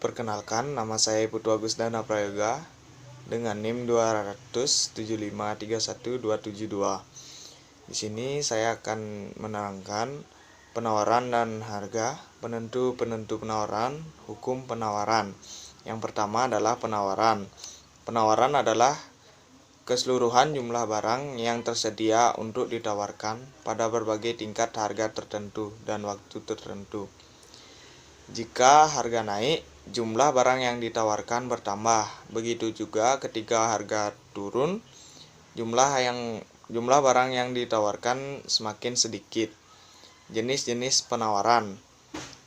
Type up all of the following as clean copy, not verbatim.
Perkenalkan, nama saya Putu Agusdana Prayoga dengan NIM 275312772. Di sini saya akan menerangkan penawaran dan harga, penentu penawaran, hukum penawaran. Yang pertama adalah penawaran. Penawaran adalah keseluruhan jumlah barang yang tersedia untuk ditawarkan pada berbagai tingkat harga tertentu dan waktu tertentu. Jika harga naik, jumlah barang yang ditawarkan bertambah. Begitu juga ketika harga turun, jumlah barang yang ditawarkan semakin sedikit. Jenis-jenis penawaran.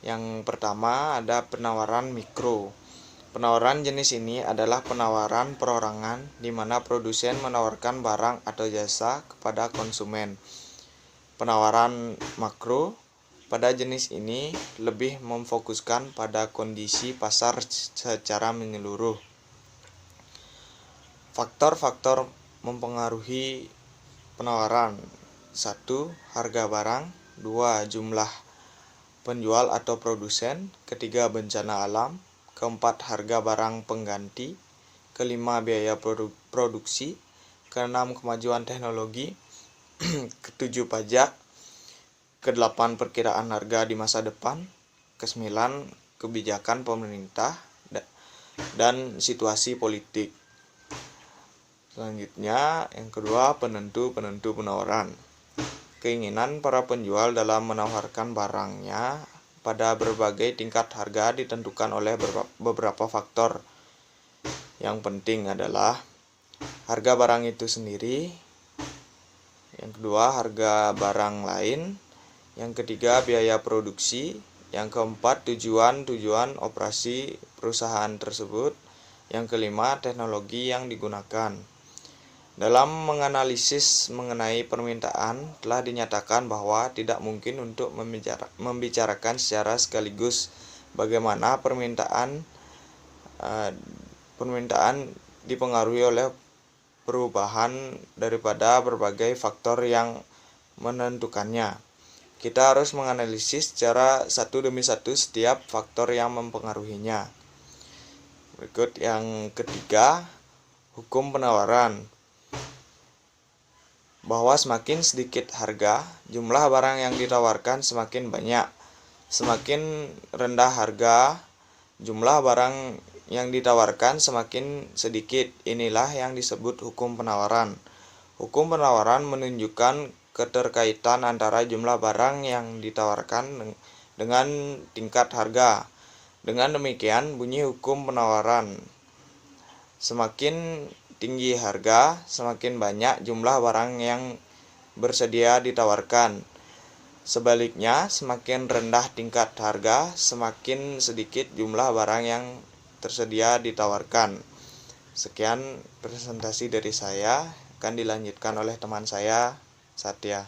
Yang pertama ada penawaran mikro. Penawaran jenis ini adalah penawaran perorangan di mana produsen menawarkan barang atau jasa kepada konsumen. Penawaran makro, pada jenis ini lebih memfokuskan pada kondisi pasar secara menyeluruh. Faktor-faktor mempengaruhi penawaran: 1. Harga barang. 2. Jumlah penjual atau produsen. 3. Bencana alam. 4. Harga barang pengganti. 5. Biaya produksi. 6. Kemajuan teknologi. 7. Pajak. 8. Perkiraan harga di masa depan. 9. Kebijakan pemerintah dan situasi politik. Selanjutnya, yang kedua, penentu penawaran. Keinginan para penjual dalam menawarkan barangnya pada berbagai tingkat harga ditentukan oleh beberapa faktor. Yang penting adalah harga barang itu sendiri. Yang kedua, harga barang lain. Yang ketiga, biaya produksi. Yang keempat, tujuan operasi perusahaan tersebut. Yang kelima, teknologi yang digunakan. Dalam menganalisis mengenai permintaan, telah dinyatakan bahwa tidak mungkin untuk membicarakan secara sekaligus bagaimana permintaan dipengaruhi oleh perubahan daripada berbagai faktor yang menentukannya. Kita harus menganalisis secara satu demi satu setiap faktor yang mempengaruhinya. Berikut yang ketiga, hukum penawaran. Bahwa semakin sedikit harga, jumlah barang yang ditawarkan semakin banyak. Semakin rendah harga, jumlah barang yang ditawarkan semakin sedikit. Inilah yang disebut hukum penawaran. Hukum penawaran menunjukkan keterkaitan antara jumlah barang yang ditawarkan dengan tingkat harga. Dengan demikian, bunyi hukum penawaran: semakin tinggi harga, semakin banyak jumlah barang yang bersedia ditawarkan. Sebaliknya, semakin rendah tingkat harga, semakin sedikit jumlah barang yang tersedia ditawarkan. Sekian presentasi dari saya, akan dilanjutkan oleh teman saya, Satya.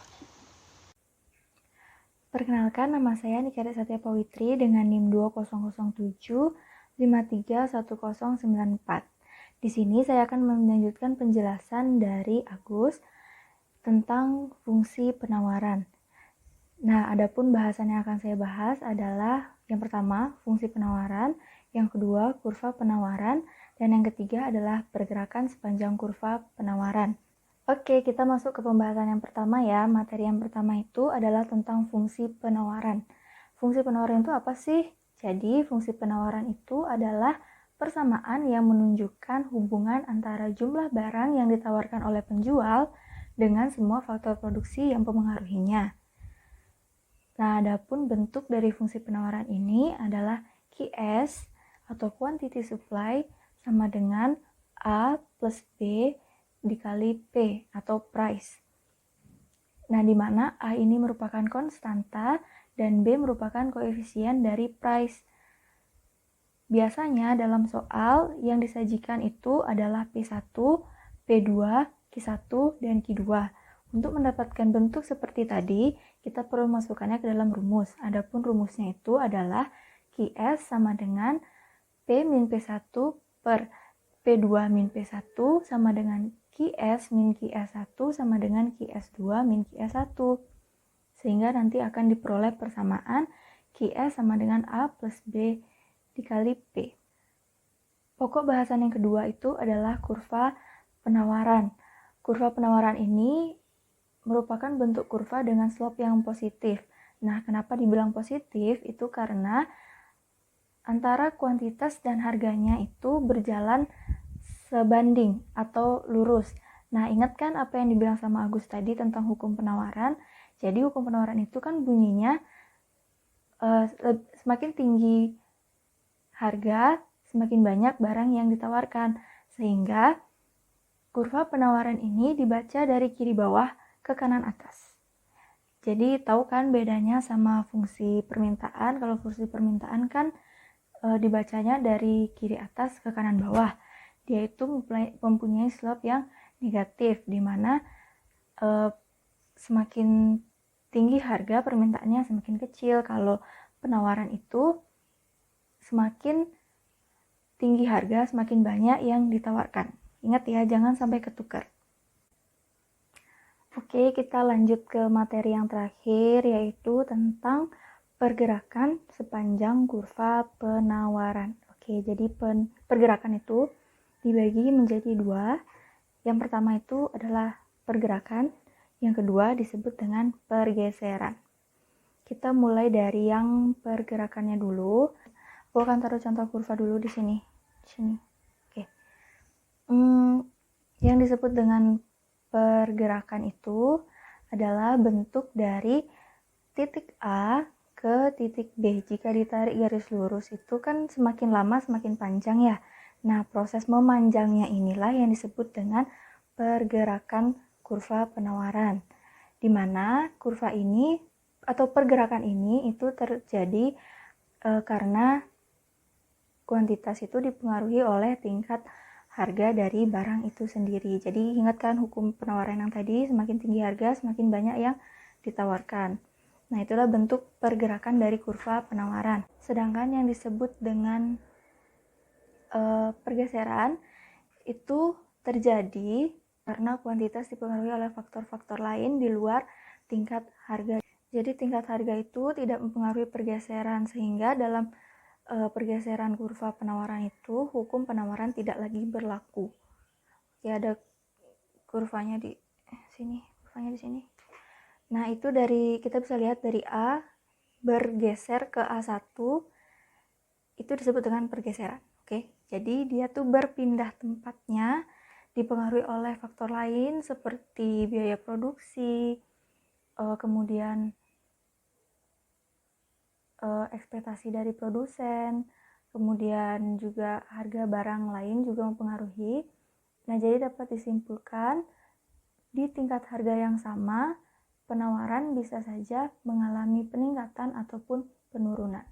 Perkenalkan, nama saya Nikita Satya Pawitri dengan NIM 2007531094. Di sini saya akan melanjutkan penjelasan dari Agus tentang fungsi penawaran. Nah, adapun bahasan yang akan saya bahas adalah yang pertama, fungsi penawaran, yang kedua, kurva penawaran, dan yang ketiga adalah pergerakan sepanjang kurva penawaran. Oke, kita masuk ke pembahasan yang pertama ya. Materi yang pertama itu adalah tentang fungsi penawaran. Fungsi penawaran itu apa sih? Jadi, fungsi penawaran itu adalah persamaan yang menunjukkan hubungan antara jumlah barang yang ditawarkan oleh penjual dengan semua faktor produksi yang mempengaruhinya. Nah, adapun bentuk dari fungsi penawaran ini adalah QS atau quantity supply sama dengan A plus B dikali P atau price. Nah, di mana A ini merupakan konstanta dan B merupakan koefisien dari price. Biasanya dalam soal yang disajikan itu adalah P1, P2, Q1, dan Q2. Untuk mendapatkan bentuk seperti tadi, kita perlu masukkannya ke dalam rumus. Adapun rumusnya itu adalah QS sama dengan P min P1 per P2 min P1 sama dengan QS min QS1 sama dengan QS2 min QS1. Sehingga nanti akan diperoleh persamaan QS sama dengan A plus B dikali P. Pokok bahasan yang kedua itu adalah kurva penawaran. Kurva penawaran ini merupakan bentuk kurva dengan slope yang positif. Nah, kenapa dibilang positif? Itu karena antara kuantitas dan harganya itu berjalan sebanding atau lurus. Nah, ingat kan apa yang dibilang sama Agus tadi tentang hukum penawaran? Jadi, hukum penawaran itu kan bunyinya semakin tinggi harga, semakin banyak barang yang ditawarkan. Sehingga kurva penawaran ini dibaca dari kiri bawah ke kanan atas. Jadi tahu kan bedanya sama fungsi permintaan? Kalau fungsi permintaan kan dibacanya dari kiri atas ke kanan bawah. Dia itu mempunyai slope yang negatif, di mana semakin tinggi harga permintaannya semakin kecil. Kalau penawaran itu semakin tinggi harga, semakin banyak yang ditawarkan. Ingat ya, jangan sampai ketukar. Oke, kita lanjut ke materi yang terakhir, yaitu tentang pergerakan sepanjang kurva penawaran. Oke, jadi pergerakan itu dibagi menjadi dua. Yang pertama itu adalah pergerakan, yang kedua disebut dengan pergeseran. Kita mulai dari yang pergerakannya dulu. Aku akan taruh contoh kurva dulu di sini. Oke. Yang disebut dengan pergerakan itu adalah bentuk dari titik A ke titik B. Jika ditarik garis lurus itu kan semakin lama semakin panjang ya. Nah, proses memanjangnya inilah yang disebut dengan pergerakan kurva penawaran. Di mana kurva ini atau pergerakan ini itu terjadi karena kuantitas itu dipengaruhi oleh tingkat harga dari barang itu sendiri. Jadi ingatkan hukum penawaran yang tadi, semakin tinggi harga, semakin banyak yang ditawarkan. Nah, itulah bentuk pergerakan dari kurva penawaran. Sedangkan yang disebut dengan pergeseran itu terjadi karena kuantitas dipengaruhi oleh faktor-faktor lain di luar tingkat harga. Jadi tingkat harga itu tidak mempengaruhi pergeseran, sehingga dalam pergeseran kurva penawaran itu hukum penawaran tidak lagi berlaku. Ya, ada kurvanya di sini, Nah, itu kita bisa lihat dari A bergeser ke A1 itu disebut dengan pergeseran. Oke. Jadi dia tuh berpindah tempatnya dipengaruhi oleh faktor lain seperti biaya produksi, kemudian ekspektasi dari produsen, kemudian juga harga barang lain juga mempengaruhi. Nah, jadi dapat disimpulkan di tingkat harga yang sama, penawaran bisa saja mengalami peningkatan ataupun penurunan.